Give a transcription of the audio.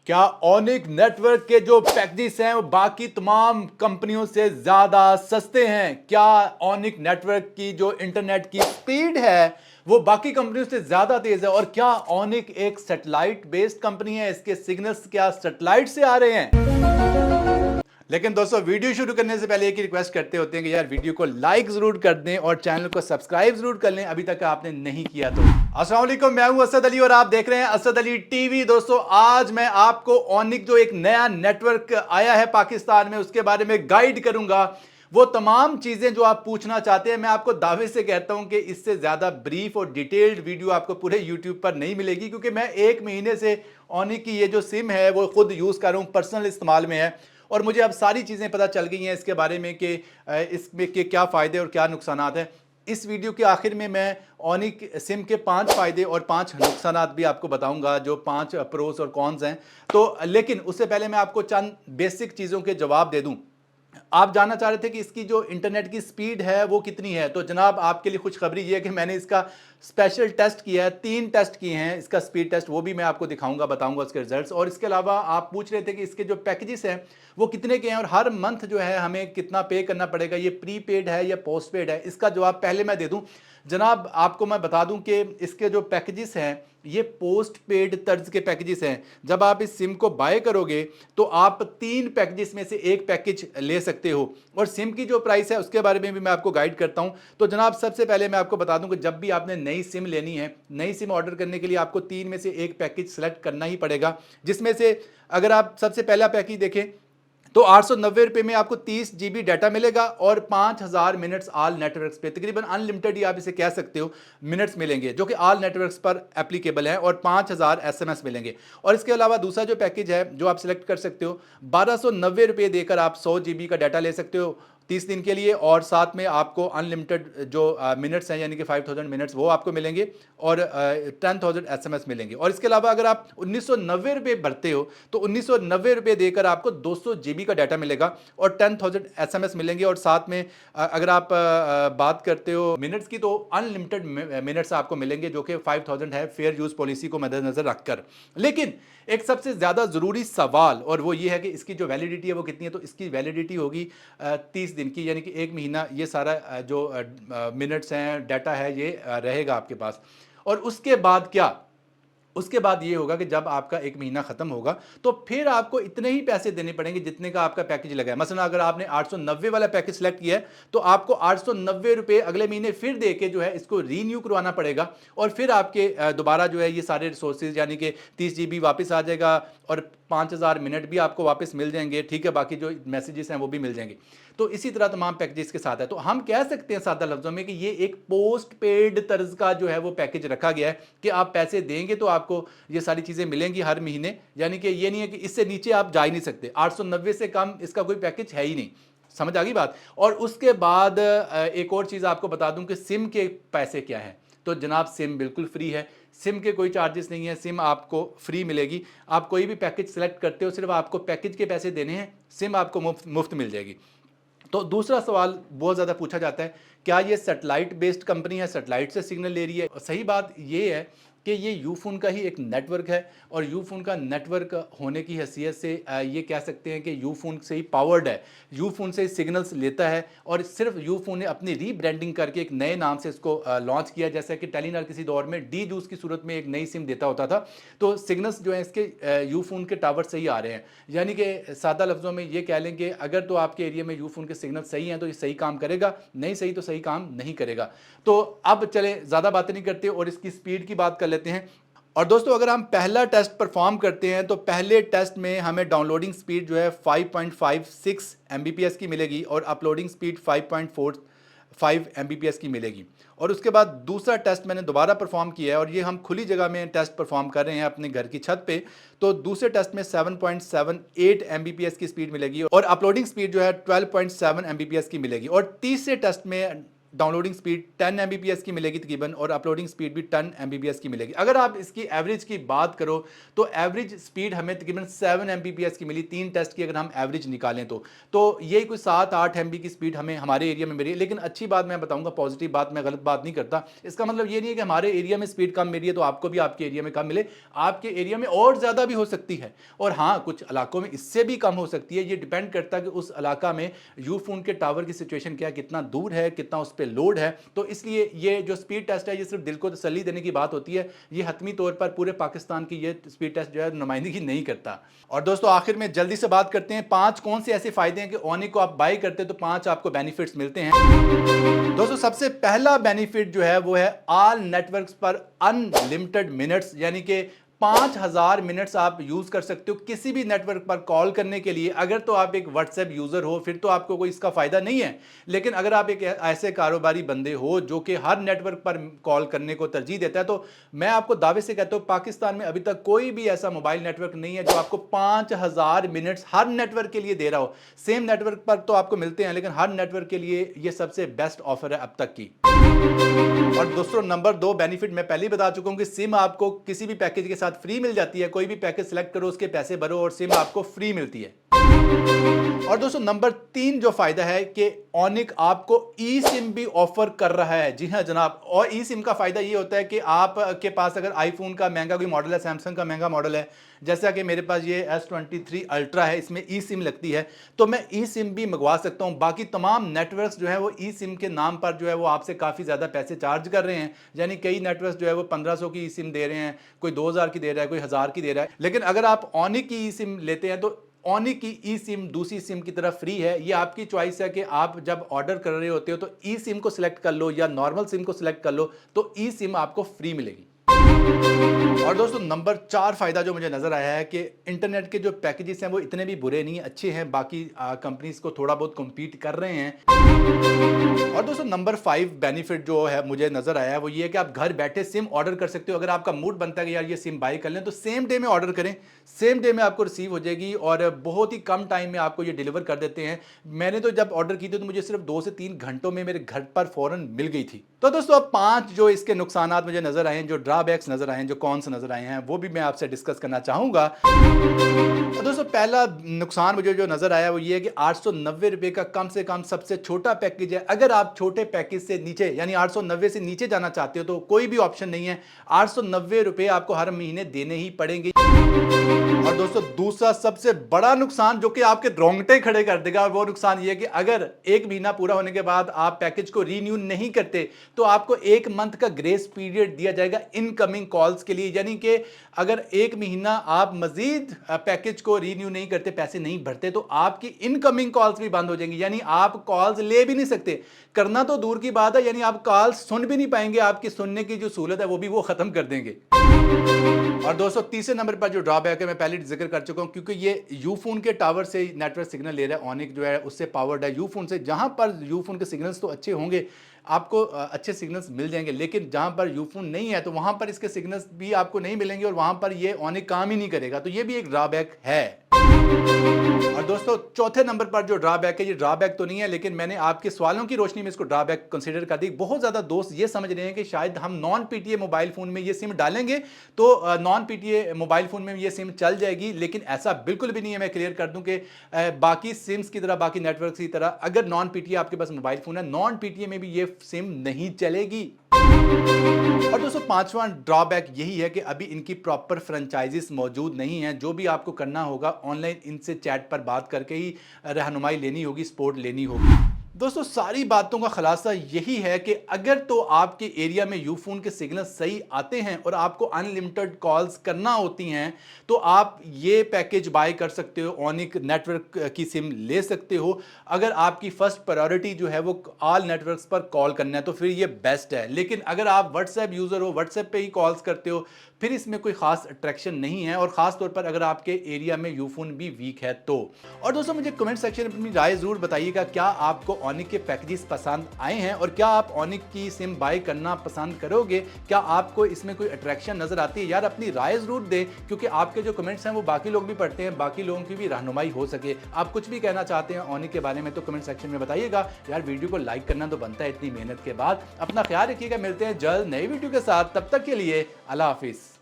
क्या ओनिक नेटवर्क के जो पैकेजेस हैं वो बाकी तमाम कंपनियों से ज़्यादा सस्ते हैं? क्या ओनिक नेटवर्क की जो इंटरनेट की स्पीड है वो बाकी कंपनियों से ज़्यादा तेज़ है? और क्या ओनिक एक सैटेलाइट बेस्ड कंपनी है? इसके सिग्नल्स क्या सैटेलाइट से आ रहे हैं? लेकिन दोस्तों, वीडियो शुरू करने से पहले एक ही रिक्वेस्ट करते होते हैं कि यार वीडियो को लाइक जरूर कर दें और चैनल को सब्सक्राइब जरूर कर लें अभी तक आपने नहीं किया तो। अस्सलाम वालेकुम, मैं हूं असद अली और आप देख रहे हैं असद अली टीवी। दोस्तों, आज मैं आपको ओनिक जो एक नया नेटवर्क आया है पाकिस्तान में उसके बारे में गाइड करूंगा। वो तमाम चीजें जो आप पूछना चाहते हैं, मैं आपको दावे से कहता हूं कि इससे ज्यादा ब्रीफ और डिटेल्ड वीडियो आपको पूरे यूट्यूब पर नहीं मिलेगी, क्योंकि मैं 1 महीने से ओनिक की ये जो सिम है वो खुद यूज कर रहा हूं, पर्सनल इस्तेमाल में है और मुझे अब सारी चीज़ें पता चल गई हैं इसके बारे में कि इसमें के क्या फ़ायदे और क्या नुकसानात हैं। इस वीडियो के आखिर में मैं ओनिक सिम के 5 फ़ायदे और 5 नुकसानात भी आपको बताऊंगा, जो 5 प्रोस और कॉन्स हैं। तो लेकिन उससे पहले मैं आपको चंद बेसिक चीज़ों के जवाब दे दूं। आप जानना चाह रहे थे कि इसकी जो इंटरनेट की स्पीड है वो कितनी है, तो जनाब आपके लिए खुशखबरी ये है कि मैंने इसका स्पेशल टेस्ट किया है। 3 टेस्ट किए हैं इसका स्पीड टेस्ट, वो भी मैं आपको दिखाऊंगा, बताऊंगा उसके रिजल्ट्स। और इसके अलावा आप पूछ रहे थे कि इसके जो पैकेजेस हैं वो कितने के हैं और हर मंथ जो है हमें कितना पे करना पड़ेगा, ये प्रीपेड है या पोस्ट पेड है। इसका जवाब पहले मैं दे दूं जनाब, आपको मैं बता दूं कि इसके जो पैकेजेस हैं ये पोस्ट पेड तर्ज के पैकेजेस हैं। जब आप इस सिम को बाय करोगे तो आप 3 पैकेजेस में से एक पैकेज ले सकते हो। और सिम की जो प्राइस है उसके बारे में भी मैं आपको गाइड करता हूं। तो जनाब, सबसे पहले मैं आपको बता दूं कि जब भी आपने नई सिम लेनी है, नई सिम ऑर्डर करने के लिए आपको 3 में से एक पैकेज सेलेक्ट करना ही पड़ेगा, जिसमें से अगर आप सबसे पहला पैकेज देखें तो 890 रुपये में आपको 30 GB डाटा मिलेगा और 5000 मिनट्स ऑल नेटवर्क्स पे, तकरीबन अनलिमिटेड ही आप इसे कह सकते हो, मिनट्स मिलेंगे जो कि ऑल नेटवर्क्स पर एप्लीकेबल है, और 5000 SMS मिलेंगे। और इसके अलावा दूसरा जो पैकेज है जो आप सिलेक्ट कर सकते हो, 1290 रुपये देकर आप 100 GB का डाटा ले सकते हो 30 दिन के लिए, और साथ में आपको अनलिमिटेड जो मिनट्स हैं यानी कि 5000 मिनट्स वो आपको मिलेंगे और 10,000 SMS मिलेंगे। और इसके अलावा अगर आप 1990 रुपये भरते हो तो 1990 रुपये देकर आपको 200 GB का डाटा मिलेगा और 10,000 SMS मिलेंगे। और साथ में अगर आप बात करते हो मिनट्स की तो अनलिमिटेड मिनट्स आपको मिलेंगे जो कि 5000 है, फेयर यूज़ पॉलिसी को मद्देनजर रखकर। लेकिन एक सबसे ज़्यादा ज़रूरी सवाल और वो ये है कि इसकी जो वैलिडिटी है वो कितनी है, तो इसकी वैलिडिटी होगी 30 दिन की, यानी कि 1 महीना ये सारा जो मिनट्स हैं, डाटा है, ये रहेगा आपके पास। और उसके बाद क्या, उसके बाद ये होगा कि जब आपका 1 महीना खत्म होगा तो फिर आपको इतने ही पैसे देने पड़ेंगे जितने का आपका पैकेज लगा है। मसलन अगर आपने 890 वाला पैकेज सेलेक्ट किया है तो आपको 890 रुपये अगले महीने फिर दे के जो है इसको रीन्यू करवाना पड़ेगा और फिर आपके दोबारा जो है ये सारे रिसोर्सेज यानी कि 30 GB वापस आ जाएगा और 5000 मिनट भी आपको वापस मिल जाएंगे, ठीक है, बाकी जो मैसेजेस हैं वो भी मिल जाएंगे। तो इसी तरह तमाम पैकेजेस के साथ है। तो हम कह सकते हैं सादा लफ्जों में कि ये एक पोस्ट पेड तर्ज का जो है वो पैकेज रखा गया है कि आप पैसे देंगे तो आपको ये सारी चीज़ें मिलेंगी हर महीने, यानी कि ये नहीं है कि इससे नीचे आप जा ही नहीं सकते। 890 से कम इसका कोई पैकेज है ही नहीं। समझ आ गई बात। और उसके बाद एक और चीज़ आपको बता दूं कि सिम के पैसे क्या हैं। तो जनाब, सिम बिल्कुल फ्री है, सिम के कोई चार्जेस नहीं है, सिम आपको फ्री मिलेगी। आप कोई भी पैकेज सेलेक्ट करते हो सिर्फ आपको पैकेज के पैसे देने हैं, सिम आपको मुफ्त मिल जाएगी। तो दूसरा सवाल बहुत ज़्यादा पूछा जाता है, क्या ये सैटेलाइट बेस्ड कंपनी है, सैटेलाइट से सिग्नल ले रही है? सही बात ये है कि ये यूफोन का ही एक नेटवर्क है और यूफोन का नेटवर्क होने की हैसियत से ये कह सकते हैं कि यूफोन से ही पावर्ड है, यूफोन से सिग्नल्स लेता है। और सिर्फ यूफोन ने अपनी रीब्रांडिंग करके एक नए नाम से इसको लॉन्च किया, जैसा कि टेलीनॉर किसी दौर में डी जूस की सूरत में एक नई सिम देता होता था। तो सिग्नल्स जो है इसके यूफोन के टावर से ही आ रहे हैं, यानी कि सादा लफ्ज़ों में ये कह लें कि अगर तो आपके एरिया में यूफोन के सिग्नल सही हैं तो ये सही काम करेगा, नहीं सही तो सही काम नहीं करेगा। तो अब चले ज़्यादा बातें नहीं करते और इसकी स्पीड की बात कर लेते हैं। और दोस्तों, अगर हम पहला टेस्ट परफॉर्म करते हैं तो पहले टेस्ट में हमें डाउनलोडिंग स्पीड जो है 5.56 Mbps की मिलेगी और अपलोडिंग स्पीड 5.45 Mbps की मिलेगी। और उसके बाद दूसरा टेस्ट मैंने दोबारा परफॉर्म किया है और ये हम खुली जगह में टेस्ट परफॉर्म कर रहे हैं अपने घर की छत पे। तो दूसरे टेस्ट में 7.78 Mbps की स्पीड मिलेगी और अपलोडिंग स्पीड जो है 12.7 Mbps की मिलेगी। और तीसरे टेस्ट में डाउनलोडिंग स्पीड 10 Mbps की मिलेगी तकरीबन, और अपलोडिंग स्पीड भी 10 Mbps की मिलेगी। अगर आप इसकी एवरेज की बात करो तो एवरेज स्पीड हमें तकरीबन 7 Mbps की मिली, 3 टेस्ट की अगर हम एवरेज निकालें तो यही कोई 7-8 MB की स्पीड हमें हमारे एरिया में मिली है। लेकिन अच्छी बात मैं बताऊंगा, पॉजिटिव बात, मैं गलत बात नहीं करता। इसका मतलब ये नहीं है कि हमारे एरिया में स्पीड कम मिली है तो आपको भी आपके एरिया में कम मिले, आपके एरिया में और ज़्यादा भी हो सकती है, और हाँ कुछ इलाकों में इससे भी कम हो सकती है। ये डिपेंड करता है कि उस इलाका में यूफोन के टावर की सिचुएशन क्या है, कितना दूर है, कितना उस पर लोड है। तो इसलिए ये जो स्पीड टेस्ट है ये सिर्फ दिल को तसल्ली देने की बात होती है, ये हतमी तौर पर पूरे पाकिस्तान की ये स्पीड टेस्ट जो है नुमाइंदगी नहीं करता। और दोस्तों आखिर में जल्दी से बात करते हैं 5 कौन से ऐसे फायदे हैं कि ओनिक को आप बाई करते हैं तो 5 आपको बेनिफिट्स मिलते हैं। दोस्तों सबसे पहला बेनिफिट जो है वो है ऑल नेटवर्क्स पर अनलिमिटेड मिनट्स, यानी कि 5000 मिनट्स आप यूज कर सकते हो किसी भी नेटवर्क पर कॉल करने के लिए। अगर तो आप एक व्हाट्सएप यूजर हो फिर तो आपको कोई इसका फायदा नहीं है, लेकिन अगर आप एक ऐसे कारोबारी बंदे हो जो कि हर नेटवर्क पर कॉल करने को तरजीह देता है, तो मैं आपको दावे से कहता हूं पाकिस्तान में अभी तक कोई भी ऐसा मोबाइल नेटवर्क नहीं है जो आपको 5000 मिनट्स हर नेटवर्क के लिए दे रहा हो। सेम नेटवर्क पर तो आपको मिलते हैं, लेकिन हर नेटवर्क के लिए यह सबसे बेस्ट ऑफर है अब तक की। और दोस्तों नंबर 2 बेनिफिट मैं पहले ही बता चुका हूं कि सिम आपको किसी भी पैकेज के साथ फ्री मिल जाती है। कोई भी पैकेज सिलेक्ट करो, उसके पैसे भरो और सिम आपको फ्री मिलती है। और दोस्तों नंबर 3 जो फायदा है कि ओनिक आपको ई सिम भी ऑफर कर रहा है। जी हाँ जनाब, और ई सिम का फायदा ये होता है कि आपके पास अगर आईफोन का महंगा कोई मॉडल है, सैमसंग का महंगा मॉडल है, जैसा कि मेरे पास ये S23 अल्ट्रा है, इसमें ई सिम लगती है, तो मैं ई सिम भी मंगवा सकता हूं। बाकी तमाम नेटवर्क्स जो है वो ई सिम के नाम पर जो है वो आपसे काफ़ी ज़्यादा पैसे चार्ज कर रहे हैं। यानी कई नेटवर्क्स जो है वो 1500 की ई सिम दे रहे हैं, कोई 2000 की दे रहा है, कोई 1000 की दे रहा है। लेकिन अगर आप ओनिक की ई सिम लेते हैं तो ओनिक की ई सिम दूसरी सिम की तरह फ्री है। ये आपकी चॉइस है कि आप जब ऑर्डर कर रहे होते हो तो ई सिम को सिलेक्ट कर लो या नॉर्मल सिम को सिलेक्ट कर लो, तो ई सिम आपको फ्री मिलेगी। और दोस्तों नंबर 4 फायदा जो मुझे नजर आया है कि इंटरनेट के जो पैकेजेस हैं वो इतने भी बुरे नहीं, अच्छे हैं, बाकी कंपनीज को थोड़ा बहुत कम्पीट कर रहे हैं। और दोस्तों नंबर 5 बेनिफिट जो है मुझे नजर आया है वो ये है कि आप घर बैठे सिम ऑर्डर कर सकते हो। अगर आपका मूड बनता है कि यार ये सिम बाई कर लें तो सेम डे में ऑर्डर करें, सेम डे में आपको रिसीव हो जाएगी और बहुत ही कम टाइम में आपको ये डिलीवर कर देते हैं। मैंने तो जब ऑर्डर की थी तो मुझे सिर्फ 2 से 3 घंटों में मेरे घर पर फौरन मिल गई थी। तो दोस्तों 5 जो इसके नुकसानात मुझे नजर आए हैं, जो ड्रॉबैक्स नजर आए हैं, जो कौन से नजर आए हैं, वो भी मैं आपसे डिस्कस करना चाहूंगा। तो दोस्तों पहला नुकसान मुझे जो नजर आया वो ये है कि 890 रुपए का कम से कम सबसे छोटा पैकेज है। अगर आप छोटे पैकेज से नीचे यानी 890 से नीचे जाना चाहते हो तो कोई भी ऑप्शन नहीं है, 890 रुपए आपको हर महीने देने ही पड़ेंगे। और दोस्तों दूसरा सबसे बड़ा नुकसान जो कि आपके रोंगटे खड़े कर देगा, वो नुकसान ये है कि अगर 1 महीना पूरा होने के बाद आप पैकेज को रीन्यू नहीं करते तो आपको 1 मंथ का ग्रेस पीरियड दिया जाएगा इनकमिंग कॉल्स के लिए। यानी कि अगर 1 महीना आप मजीद पैकेज को रीन्यू नहीं करते, पैसे नहीं भरते, तो आपकी इनकमिंग कॉल्स भी बंद हो जाएंगी। यानी आप कॉल्स ले भी नहीं सकते, करना तो दूर की बात है, यानी आप कॉल्स सुन भी नहीं पाएंगे। आपकी सुनने की जो सहूलत है वो खत्म कर देंगे। और दोस्तों तीसरे नंबर पर जो ड्रॉबैक है मैं पहले जिक्र कर चुका हूं, क्योंकि ये यूफोन के टावर से नेटवर्क सिग्नल ले रहा है। ओनिक जो है उससे पावर्ड है यूफोन से। जहां पर यूफोन के सिग्नल्स तो अच्छे होंगे, आपको अच्छे सिग्नल्स मिल जाएंगे, लेकिन जहां पर यूफोन नहीं है तो वहां पर इसके सिग्नल्स भी आपको नहीं मिलेंगे और वहां पर ये ओनिक काम ही नहीं करेगा। तो ये भी एक ड्रॉबैक है। और दोस्तों चौथे नंबर पर जो ड्रॉबैक है, ये ड्रॉबैक तो नहीं है, लेकिन मैंने आपके सवालों की रोशनी में इसको ड्रॉबैक कंसीडर कर दी। बहुत ज़्यादा दोस्त ये समझ रहे हैं कि शायद हम नॉन पीटीए मोबाइल फ़ोन में ये सिम डालेंगे तो नॉन पीटीए मोबाइल फ़ोन में ये सिम चल जाएगी, लेकिन ऐसा बिल्कुल भी नहीं है। मैं क्लियर कर दूं कि बाकी सिम्स की तरह, बाकी नेटवर्क की तरह, अगर नॉन पीटीए आपके पास मोबाइल फ़ोन है, नॉन पीटीए में भी ये सिम नहीं चलेगी। और दोस्तों पांचवा ड्रॉबैक यही है कि अभी इनकी प्रॉपर फ्रेंचाइजीज मौजूद नहीं है। जो भी आपको करना होगा ऑनलाइन इनसे चैट पर बात करके ही रहनुमाई लेनी होगी, सपोर्ट लेनी होगी। दोस्तों सारी बातों का खुलासा यही है कि अगर तो आपके एरिया में यूफोन के सिग्नल सही आते हैं और आपको अनलिमिटेड कॉल्स करना होती हैं तो आप ये पैकेज बाय कर सकते हो, ओनिक नेटवर्क की सिम ले सकते हो। अगर आपकी फर्स्ट प्रायोरिटी जो है वो ऑल नेटवर्क्स पर कॉल करना है तो फिर ये बेस्ट है। लेकिन अगर आप व्हाट्सएप यूज़र हो, व्हाट्सएप पे ही कॉल्स करते हो, फिर इसमें कोई खास अट्रैक्शन नहीं है, और ख़ास तौर पर अगर आपके एरिया में यूफोन भी वीक है तो। और दोस्तों मुझे कमेंट सेक्शन में अपनी राय ज़रूर बताइएगा, क्या आपको ओनिक के पैकेजेस पसंद आए हैं और क्या आप ओनिक की सिम बाय करना पसंद करोगे? क्या आपको इसमें कोई अट्रैक्शन नजर आती है? यार अपनी राय जरूर दे, क्योंकि आपके जो कमेंट्स हैं वो बाकी लोग भी पढ़ते हैं, बाकी लोगों की भी रहनुमाई हो सके। आप कुछ भी कहना चाहते हैं ओनिक के बारे में तो कमेंट सेक्शन में बताइएगा। यार वीडियो को लाइक करना तो बनता है इतनी मेहनत के बाद। अपना ख्याल रखिएगा, मिलते हैं जल्द नई वीडियो के साथ, तब तक के लिए अल्लाह हाफिज।